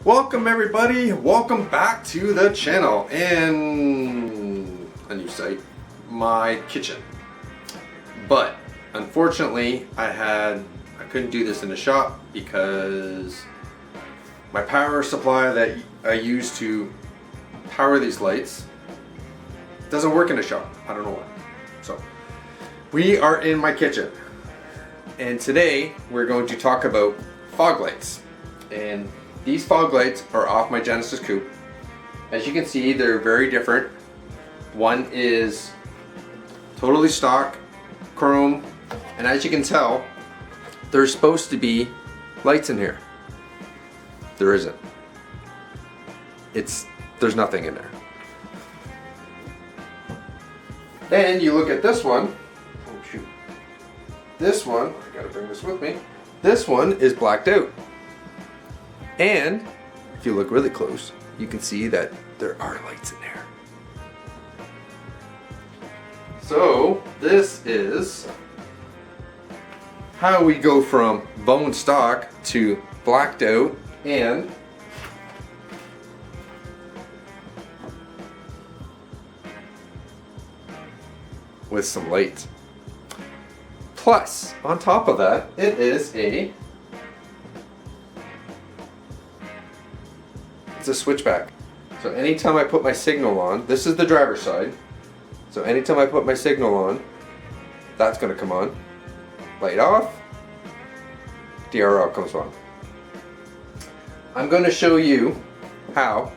Welcome everybody, welcome back to the channel and a new site, my kitchen. But unfortunately I couldn't do this in the shop because my power supply that I use to power these lights doesn't work in the shop. I don't know why. So we are in my kitchen and today we're going to talk about fog lights. And these fog lights are off my Genesis Coupe. As you can see, they're very different. One is totally stock, chrome, and as you can tell, there's supposed to be lights in here. There isn't. There's nothing in there. Then you look at this one. Oh shoot. This one, I gotta bring this with me. This one is blacked out. And if you look really close, you can see that there are lights in there. So this is how we go from bone stock to blacked out and with some light. Plus, on top of that, it is it's a switchback. So anytime I put my signal on, this is the driver's side. So anytime I put my signal on, that's gonna come on. Light off, DRL comes on. I'm gonna show you how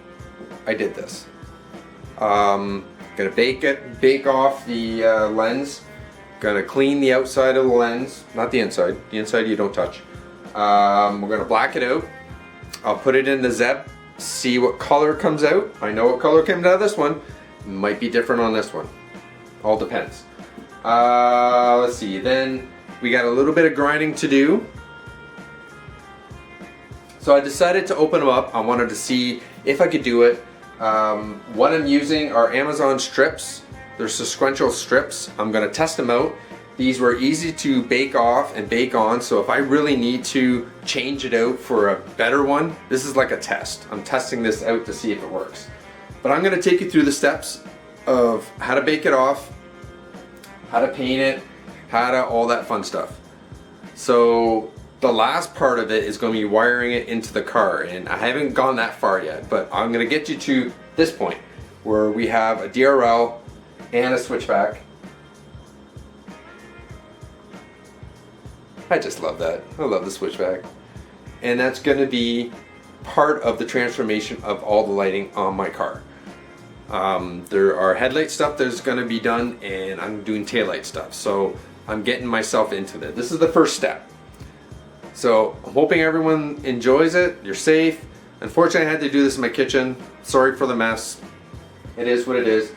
I did this. Gonna bake off the lens. Gonna clean the outside of the lens, not the inside. The inside you don't touch. We're gonna black it out. I'll put it in the Zeb. See what color comes out. I know what color came out of this one. Might be different on this one. All depends. Let's see. Then we got a little bit of grinding to do. So I decided to open them up. I wanted to see if I could do it. What I'm using are Amazon strips. They're sequential strips. I'm gonna test them out. These were easy to bake off and bake on, so if I really need to change it out for a better one, this is like a test. I'm testing this out to see if it works. But I'm gonna take you through the steps of how to bake it off, how to paint it, all that fun stuff. So the last part of it is gonna be wiring it into the car, and I haven't gone that far yet, but I'm gonna get you to this point where we have a DRL and a switchback. I just love that. I love the switchback. And that's going to be part of the transformation of all the lighting on my car. There are headlight stuff that's going to be done, and I'm doing taillight stuff. So I'm getting myself into that. This is the first step. So I'm hoping everyone enjoys it. You're safe. Unfortunately, I had to do this in my kitchen. Sorry for the mess. It is what it is.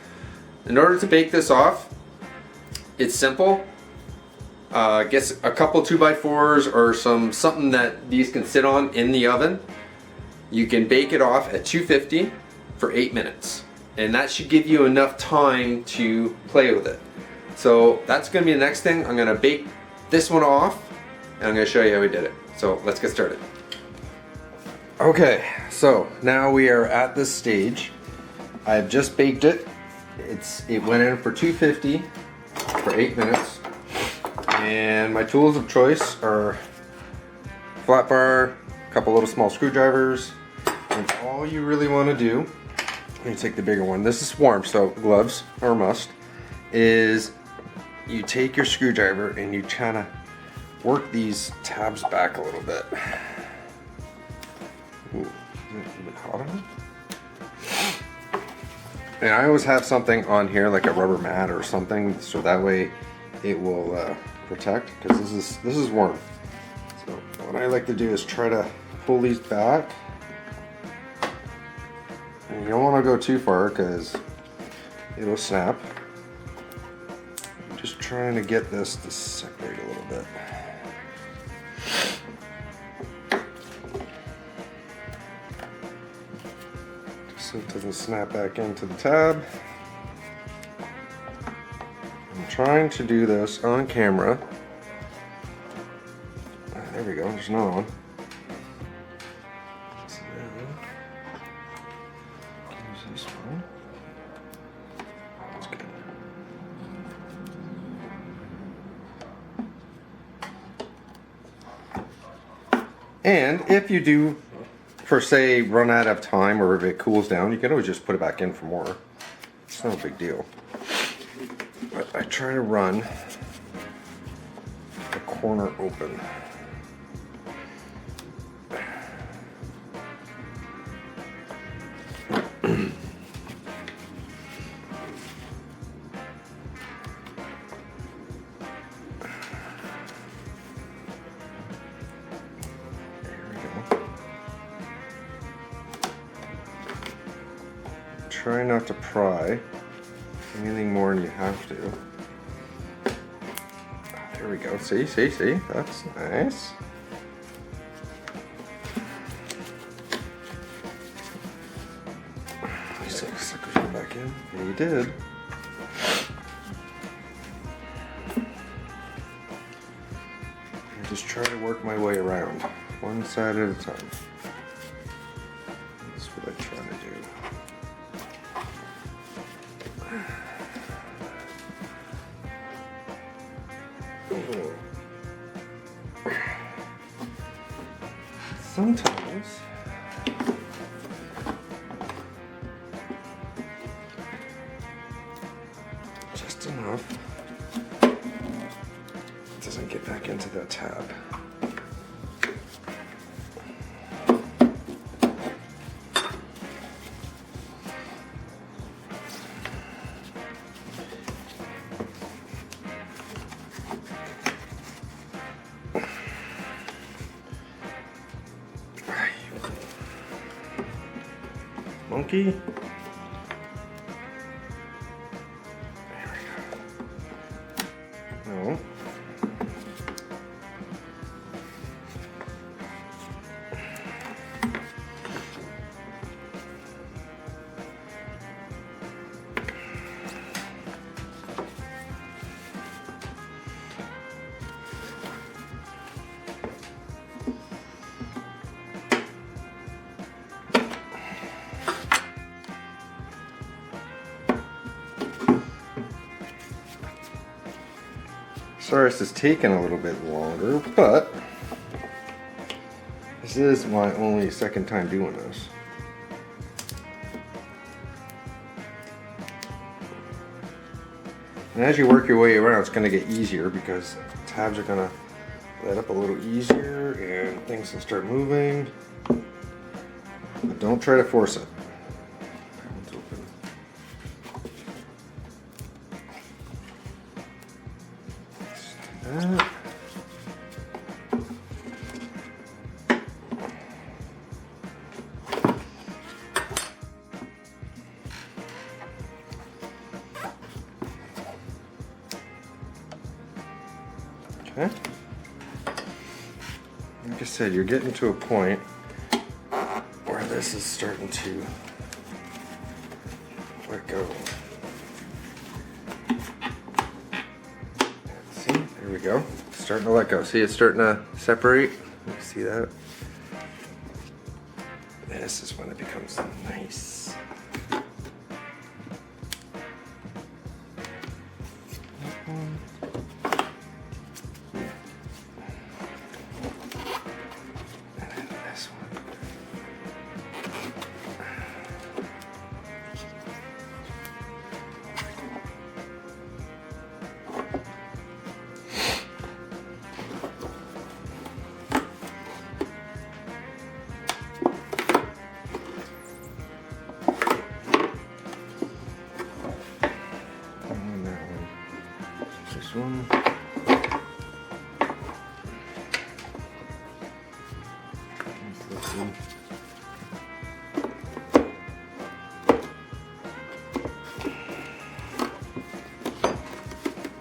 In order to bake this off, it's simple. Get a couple 2x4s or something that these can sit on in the oven. You can bake it off at 250 for 8 minutes, and that should give you enough time to play with it. So that's going to be the next thing. I'm going to bake this one off, and I'm going to show you how we did it. So let's get started. Okay, so now we are at this stage. I've just baked it. It went in for 250 for 8 minutes. And my tools of choice are flat bar, a couple little small screwdrivers, and all you really want to do, let me take the bigger one, this is warm so gloves are a must, is you take your screwdriver and you kind of work these tabs back a little bit. Ooh, is it a bit hot enough? And I always have something on here like a rubber mat or something, so that way it will protect, because this is warm. So what I like to do is try to pull these back, and you don't want to go too far because it'll snap. I'm just trying to get this to separate a little bit. Just so it doesn't snap back into the tab. I'm trying to do this on camera. There we go, there's another one. So this one. That's good. And if you do, per se, run out of time or if it cools down, you can always just put it back in for more. It's no big deal. But I try to run the corner open. Try not to pry anything more than you have to. There we go. See? That's nice. These suckers go back in. Yeah, you did. I just try to work my way around, one side at a time. That's what I try to do. Sometimes just enough doesn't get back into that tab. Monkey. There we go. No. Sorry this is taking a little bit longer, but this is my only second time doing this. And as you work your way around, it's going to get easier because tabs are going to let up a little easier and things will start moving. But don't try to force it. That one's open. That. Okay. Like I said, you're getting to a point where this is starting to let go. See, there we go. It's starting to let go. See, it's starting to separate. You see that? This is when it becomes nice. One.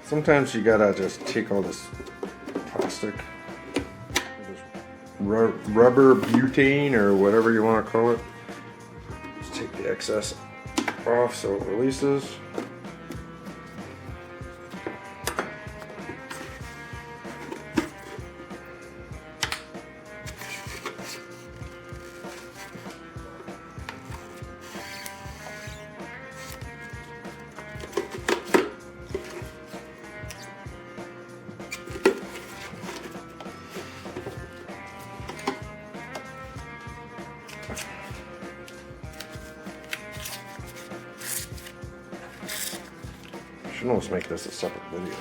Sometimes you gotta just take all this plastic, this rubber butane or whatever you want to call it. Just take the excess off so it releases. should almost make this a separate video.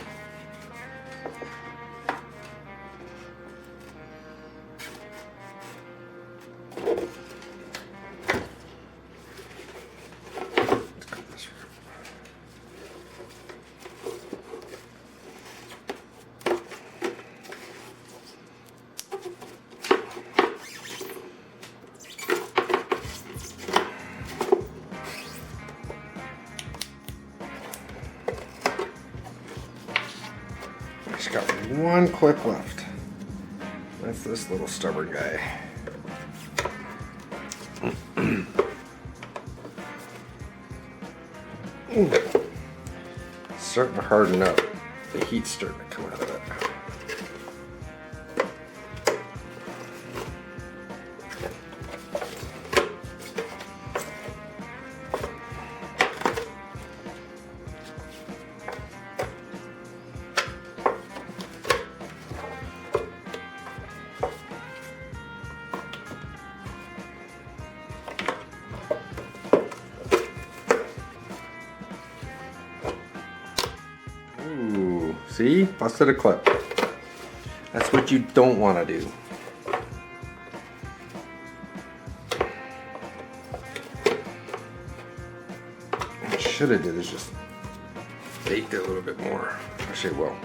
Just got one clip left. That's this little stubborn guy. It's starting to harden up. The heat's starting to come out of it. Ooh, see? Busted a clip. That's what you don't want to do. What I should have did is just baked it a little bit more. Actually, well,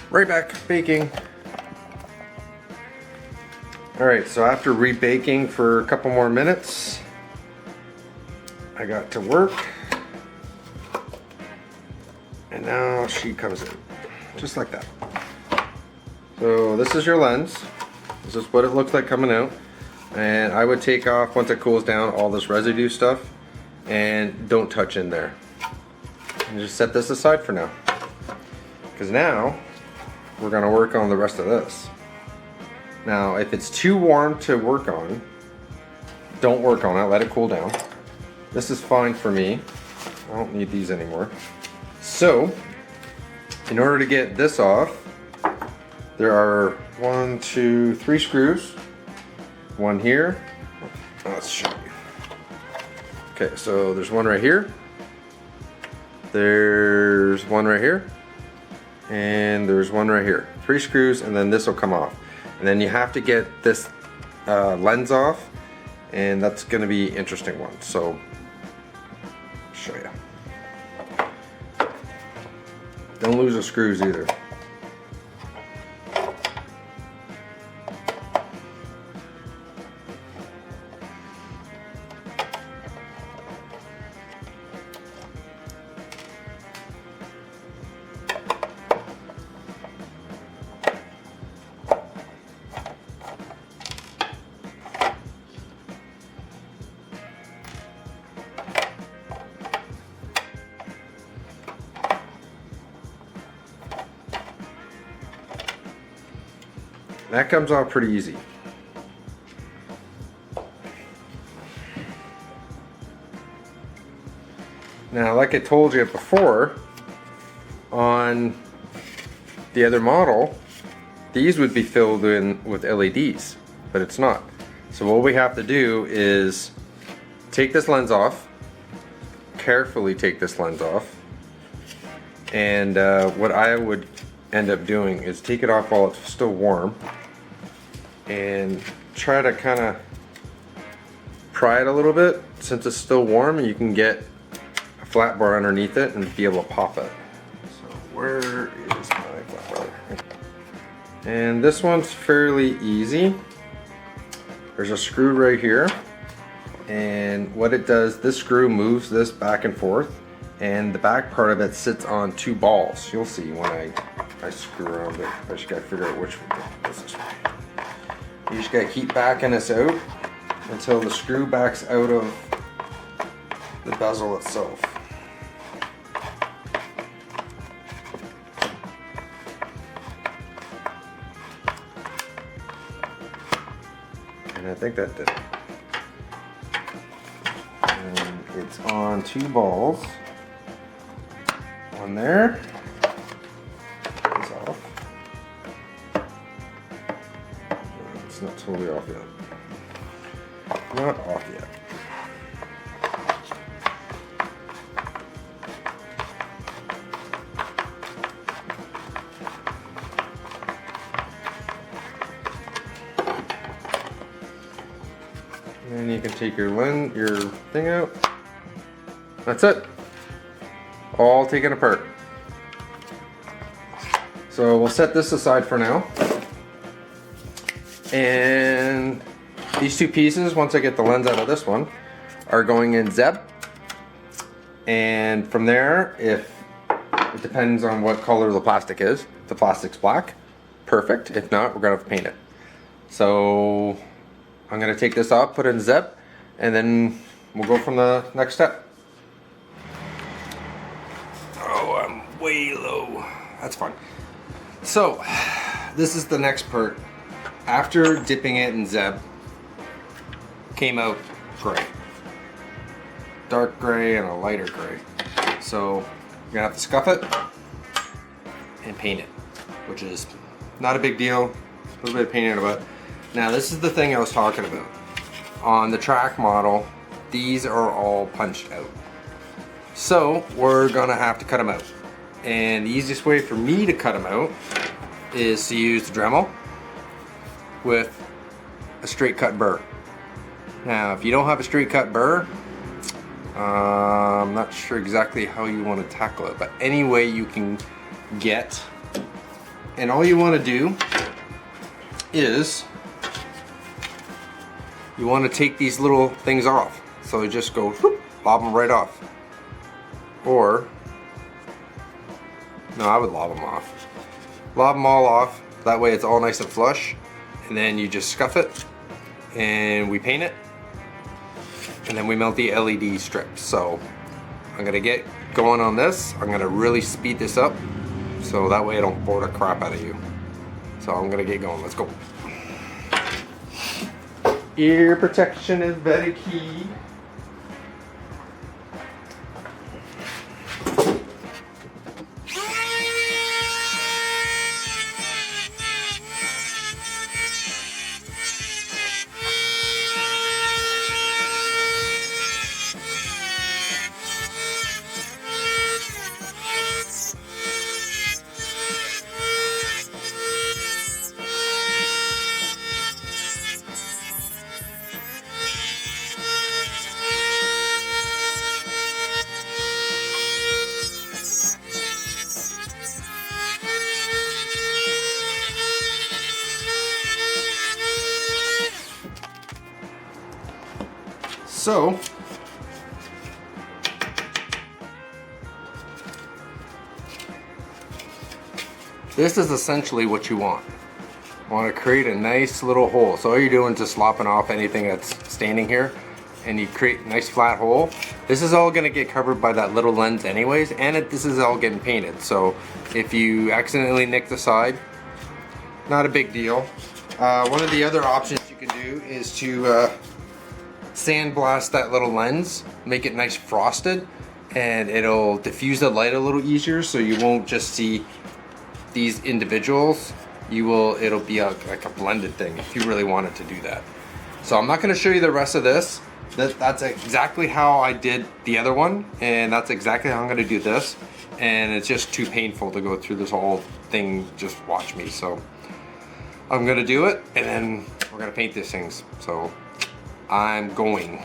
right back, baking. Alright, so after rebaking for a couple more minutes, I got to work. And now she comes in, just like that. So this is your lens. This is what it looks like coming out. And I would take off, once it cools down, all this residue stuff. And don't touch in there. And just set this aside for now. Because now, we're going to work on the rest of this. Now, if it's too warm to work on, don't work on it, let it cool down. This is fine for me. I don't need these anymore. So, in order to get this off, there are 1, 2, 3 screws. One here. Let's show you. Okay, so there's one right here. There's one right here. And there's one right here. 3 screws, and then this will come off. And then you have to get this lens off, and that's going to be an interesting one. So, I'll show you. Don't lose the screws either. That comes off pretty easy. Now, like I told you before, on the other model, these would be filled in with LEDs, but it's not. So what we have to do is take this lens off, carefully take this lens off, and what I would end up doing is take it off while it's still warm and try to kind of pry it a little bit. Since it's still warm, you can get a flat bar underneath it and be able to pop it. So where is my flat bar? And this one's fairly easy. There's a screw right here, and what it does, this screw moves this back and forth, and the back part of it sits on 2 balls. You'll see when I screw around it. I just gotta figure out which one goes this way. You just gotta keep backing this out until the screw backs out of the bezel itself. And I think that did it. And it's on 2 balls. One there. It's off. It's not totally off yet. Not off yet. And you can take your thing out. That's it. All taken apart. So we'll set this aside for now. And these two pieces, once I get the lens out of this one, are going in Zeb. And from there, if it depends on what color the plastic is. If the plastic's black, perfect. If not, we're gonna have to paint it. So I'm gonna take this off, put it in Zeb, and then we'll go from the next step. Oh, I'm way low. That's fine. So this is the next part. After dipping it in Zeb, came out gray. Dark gray and a lighter gray. So you're gonna have to scuff it and paint it, which is not a big deal. A little bit of painting about it. Now this is the thing I was talking about. On the track model, these are all punched out. So we're gonna have to cut them out. And the easiest way for me to cut them out is to use the Dremel with a straight cut burr. Now if you don't have a straight cut burr, I'm not sure exactly how you want to tackle it, but any way you can get, and all you want to do is you want to take these little things off. So you just go whoop, lob them right off. Or, no, I would lob them off. Lob them all off, that way it's all nice and flush, and then you just scuff it and we paint it. And then we melt the LED strips. So I'm gonna get going on this. I'm gonna really speed this up so that way I don't bore the crap out of you. So I'm gonna get going. Let's go. Ear protection is very key. So this is essentially what you want. You want to create a nice little hole. So all you're doing is just lopping off anything that's standing here, and you create a nice flat hole. This is all going to get covered by that little lens anyways, and this is all getting painted. So if you accidentally nick the side, not a big deal. One of the other options you can do is to sandblast that little lens, make it nice frosted, and it'll diffuse the light a little easier, so you won't just see these individuals. It'll be like a blended thing if you really wanted to do that. So I'm not going to show you the rest of this. That's exactly how I did the other one, and that's exactly how I'm going to do this, and it's just too painful to go through this whole thing. Just watch me. So I'm going to do it, and then we're going to paint these things. So I'm going.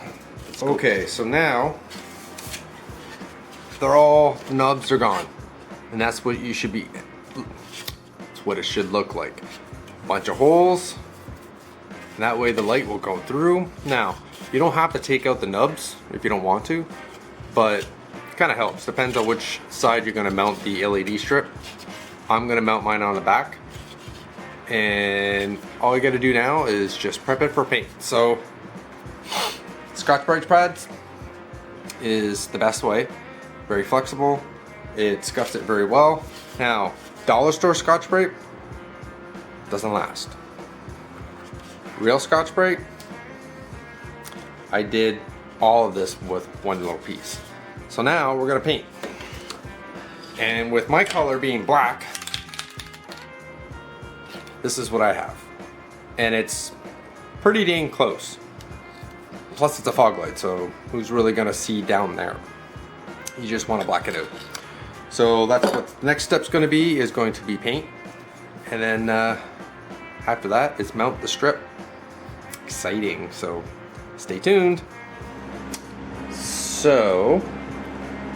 Okay, so now the nubs are gone, and that's what you should be. That's what it should look like. A bunch of holes, and that way the light will go through. Now you don't have to take out the nubs if you don't want to, but it kind of helps. Depends on which side you're going to mount the LED strip. I'm going to mount mine on the back, and all you got to do now is just prep it for paint. So Scotch-Brite pads is the best way. Very flexible. It scuffs it very well. Now, dollar store Scotch-Brite doesn't last. Real Scotch-Brite, I did all of this with one little piece. So now we're gonna paint. And with my color being black, this is what I have. And it's pretty dang close. Plus it's a fog light, so who's really gonna see down there? You just wanna black it out. So that's what the next step's gonna be, is going to be paint. And then after that, is mount the strip. Exciting. So stay tuned. So,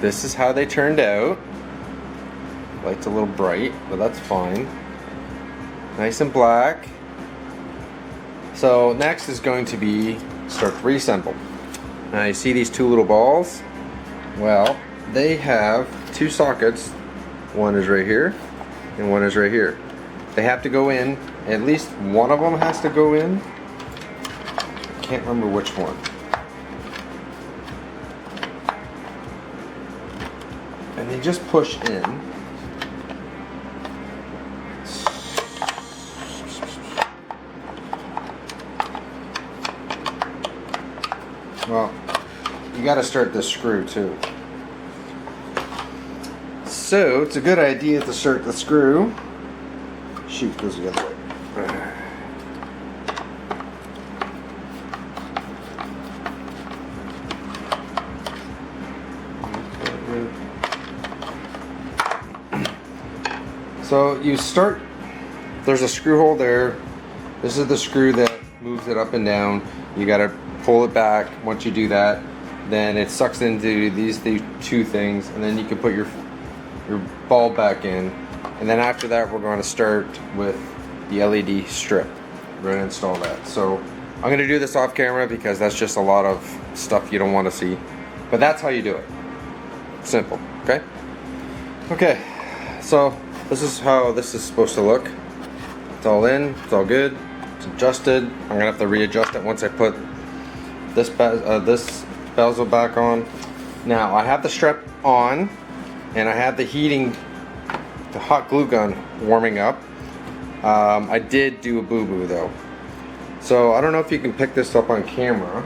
this is how they turned out. Light's a little bright, but that's fine. Nice and black. So next is going to be start to reassemble. Now you see these two little balls? Well, they have two sockets. One is right here and one is right here. They have to go in, at least one of them has to go in. I can't remember which one. And they just push in. Well, you got to start this screw too. So it's a good idea to start the screw. Shoot, goes the other way. So you start, there's a screw hole there. This is the screw that moves it up and down. You got to pull it back. Once you do that, then it sucks into these two things, and then you can put your ball back in. And then after that, we're going to start with the LED strip. We're going to install that. So I'm going to do this off camera because that's just a lot of stuff you don't want to see. But that's how you do it. Simple, okay? Okay, so this is how this is supposed to look. It's all in, it's all good, it's adjusted. I'm going to have to readjust it once I put this bezel back on. Now I have the strap on and I have the heating, the hot glue gun warming up. I did do a boo-boo though. So I don't know if you can pick this up on camera.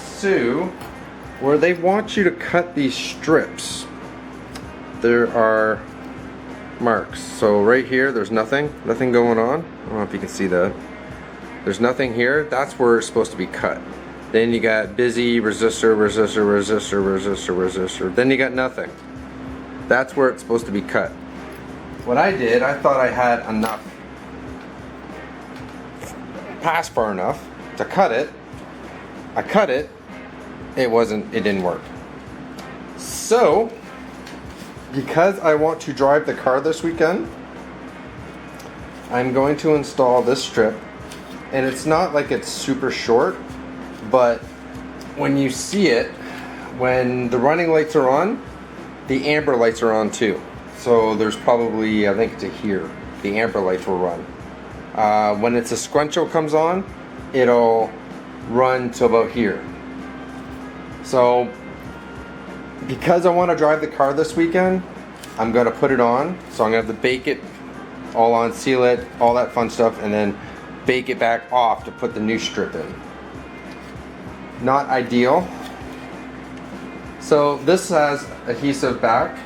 So where they want you to cut these strips, there are marks. So right here there's nothing going on. I don't know if you can see that. There's nothing here. That's where it's supposed to be cut. Then you got busy, resistor, resistor, resistor, resistor, resistor. Then you got nothing. That's where it's supposed to be cut. What I did, I thought I had enough, past far enough to cut it. I cut it. It didn't work. So, because I want to drive the car this weekend, I'm going to install this strip. And it's not like it's super short, but when you see it, when the running lights are on, the amber lights are on too. So there's probably, I think to here, the amber lights will run. When it's a sequential comes on, it'll run to about here. So because I want to drive the car this weekend, I'm going to put it on. So I'm going to have to bake it all on, seal it, all that fun stuff, and then bake it back off to put the new strip in. Not ideal. So this has adhesive back.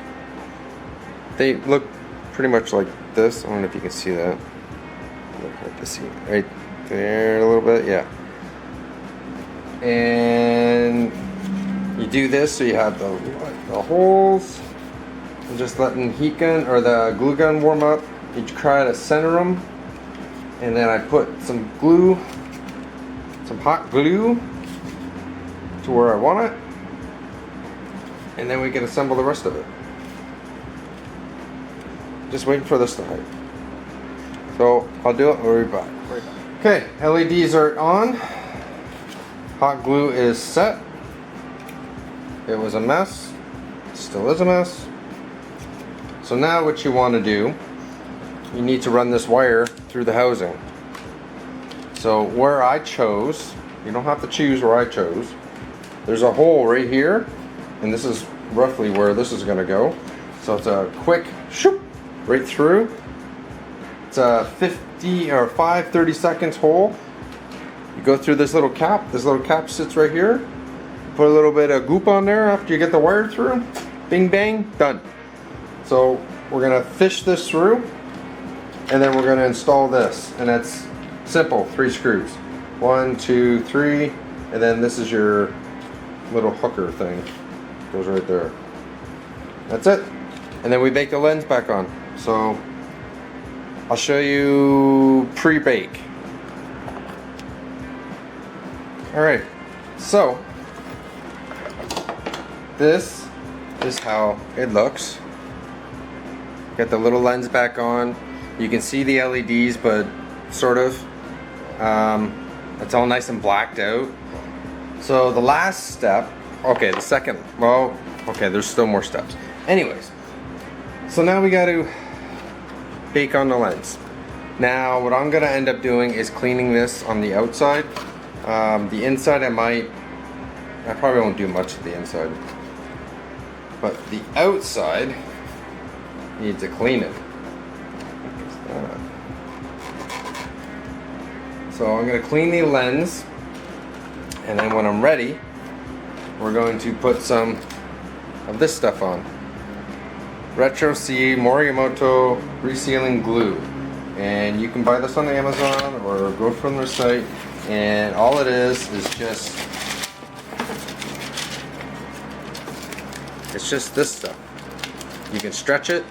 They look pretty much like this. I don't know if you can see that. Look to see right there a little bit, yeah. And you do this so you have the holes. And just letting heat gun or the glue gun warm up. You try to center them, and then I put some glue, some hot glue, to where I want it, and then we can assemble the rest of it. Just waiting for this to hide. So I'll do it. We'll be back. Okay, LEDs are on. Hot glue is set. It was a mess. Still is a mess. So now what you want to do, you need to run this wire through the housing. So where I chose, you don't have to choose where I chose. There's a hole right here, and this is roughly where this is going to go. So it's a quick shoop right through. It's a 30 seconds hole. You go through this little cap. This little cap sits right here. Put a little bit of goop on there after you get the wire through. Bing bang, done. So we're going to fish this through, and then we're going to install this, and that's simple. 3 screws. 1, 2, 3, and then this is your little hooker thing. Goes right there. That's it. And then we bake the lens back on. So I'll show you pre-bake. Alright, So this is how it looks. Got the little lens back on. You can see the LEDs, but sort of. It's all nice and blacked out. So the last step, okay, the second, well, okay, there's still more steps. Anyways, so now we got to bake on the lens. Now what I'm gonna end up doing is cleaning this on the outside. The inside I probably won't do much of the inside. But the outside needs to clean it. So I'm going to clean the lens, and then when I'm ready, we're going to put some of this stuff on. Retro C Morimoto Resealing Glue. And you can buy this on Amazon or go from their site, and all it is just this stuff. You can stretch it.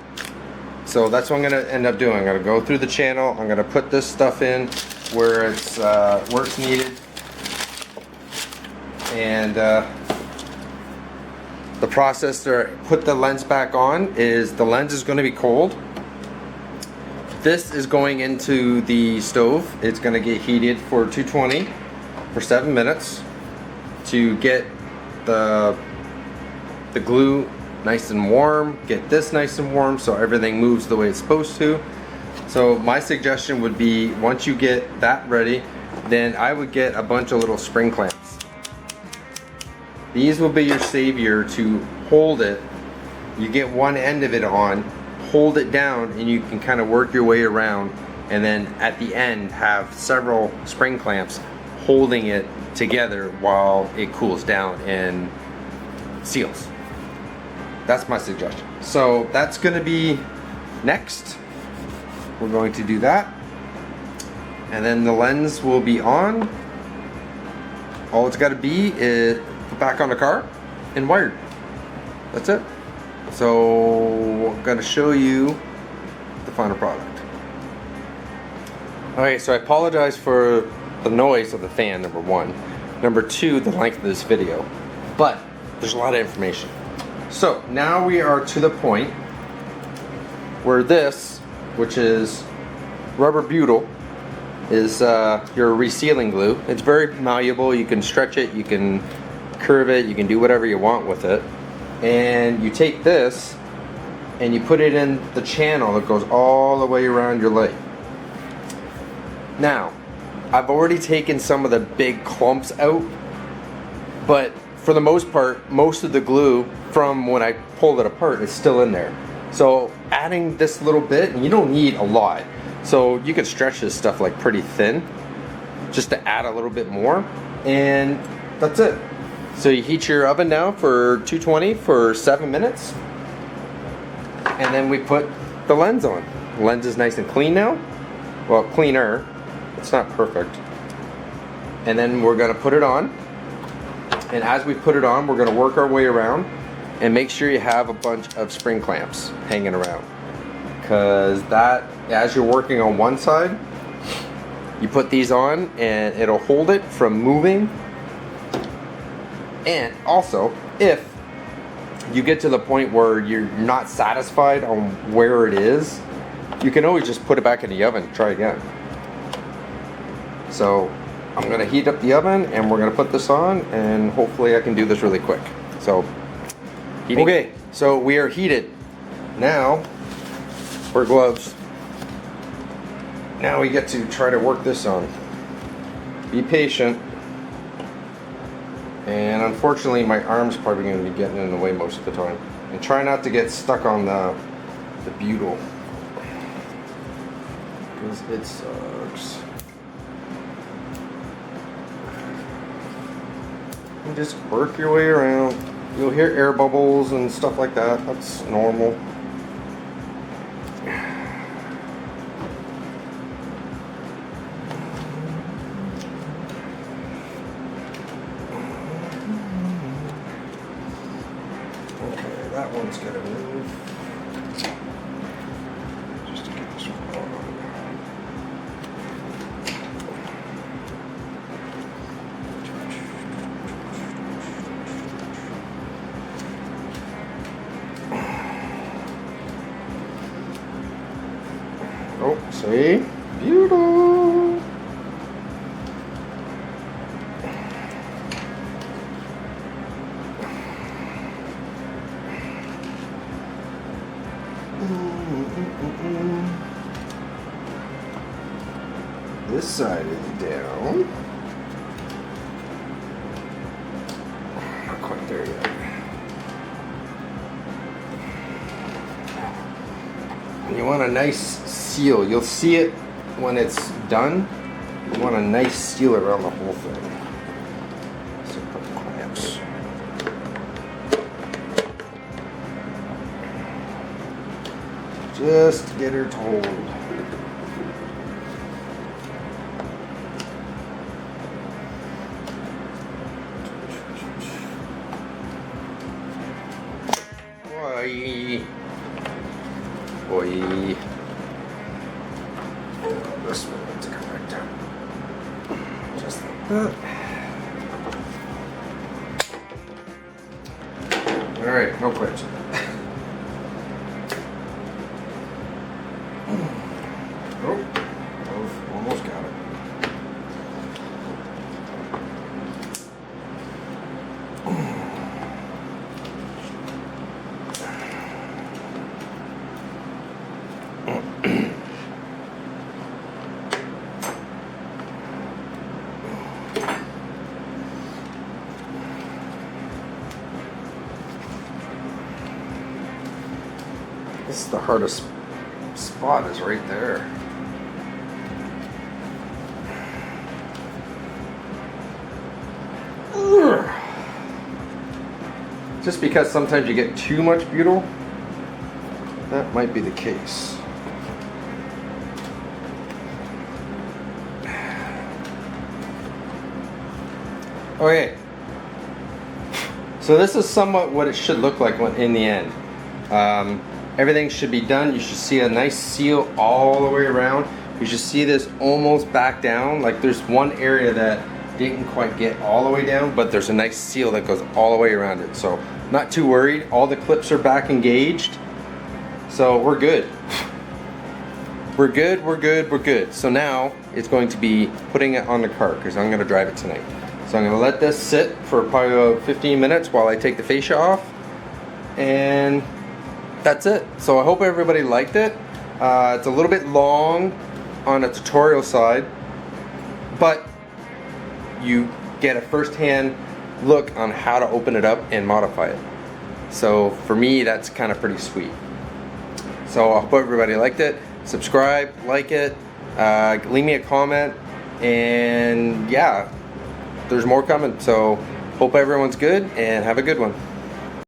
So that's what I'm going to end up doing. I'm going to go through the channel. I'm going to put this stuff in where it's needed. And the process to put the lens back on is the lens is going to be cold. This is going into the stove. It's going to get heated for 220 for 7 minutes to get the glue nice and warm, get this nice and warm so everything moves the way it's supposed to. So my suggestion would be, once you get that ready, then I would get a bunch of little spring clamps. These will be your savior to hold it. You get one end of it on, hold it down, and you can kind of work your way around, and then at the end have several spring clamps holding it together while it cools down and seals. That's my suggestion. So that's going to be next. We're going to do that, and then the lens will be on. All it's got to be is put back on the car and wired. That's it. So I'm going to show you the final product. Okay, so I apologize for the noise of the fan, number one. Number two, the length of this video. But there's a lot of information. So now we are to the point where this, which is rubber butyl, is your resealing glue. It's very malleable. You can stretch it, you can curve it, you can do whatever you want with it. And you take this and you put it in the channel that goes all the way around your light. Now, I've already taken some of the big clumps out, but for the most part, most of the glue from when I pulled it apart is still in there. So adding this little bit, and you don't need a lot, so you can stretch this stuff like pretty thin just to add a little bit more, and that's it. So you heat your oven now for 220 for 7 minutes, and then we put the lens on. The lens is nice and clean now. Well, cleaner. It's not perfect. And then we're gonna put it on. And as we put it on, we're gonna work our way around and make sure you have a bunch of spring clamps hanging around. Because that, as you're working on one side, you put these on and it'll hold it from moving. And also, if you get to the point where you're not satisfied on where it is, you can always just put it back in the oven and try again. So I'm gonna heat up the oven and we're gonna put this on, and hopefully I can do this really quick. So, heating. Okay, so we are heated. Now, wear gloves. Now we get to try to work this on. Be patient. And unfortunately my arm's probably gonna be getting in the way most of the time. And try not to get stuck on the butyl, because it sucks. And just work your way around. You'll hear air bubbles and stuff like that. That's normal. Okay, that one's gonna move. Just to get this one on. See? Beautiful. This side is down. Not quite there yet. And you want a nice seal. You'll see it when it's done. You want a nice seal around the whole thing. So put clamps. Just to get her to hold. Boy. This one needs to come right down. Just like that. Alright, no clamps. Oh, almost got it. This is the hardest spot, is right there. Just because sometimes you get too much butyl, that might be the case. Okay, so this is somewhat what it should look like when in the end. Everything should be done. You should see a nice seal all the way around. You should see this almost back down. Like there's one area that didn't quite get all the way down, but there's a nice seal that goes all the way around it. So not too worried. All the clips are back engaged. So we're good. We're good, we're good, we're good. So now it's going to be putting it on the cart because I'm gonna drive it tonight. So I'm gonna let this sit for probably about 15 minutes while I take the fascia off. And that's it. So I hope everybody liked it. It's a little bit long on a tutorial side, but you get a first-hand look on how to open it up and modify it. So for me, that's kind of pretty sweet. So I hope everybody liked it. Subscribe, like it, leave me a comment, and yeah, there's more coming. So hope everyone's good and have a good one.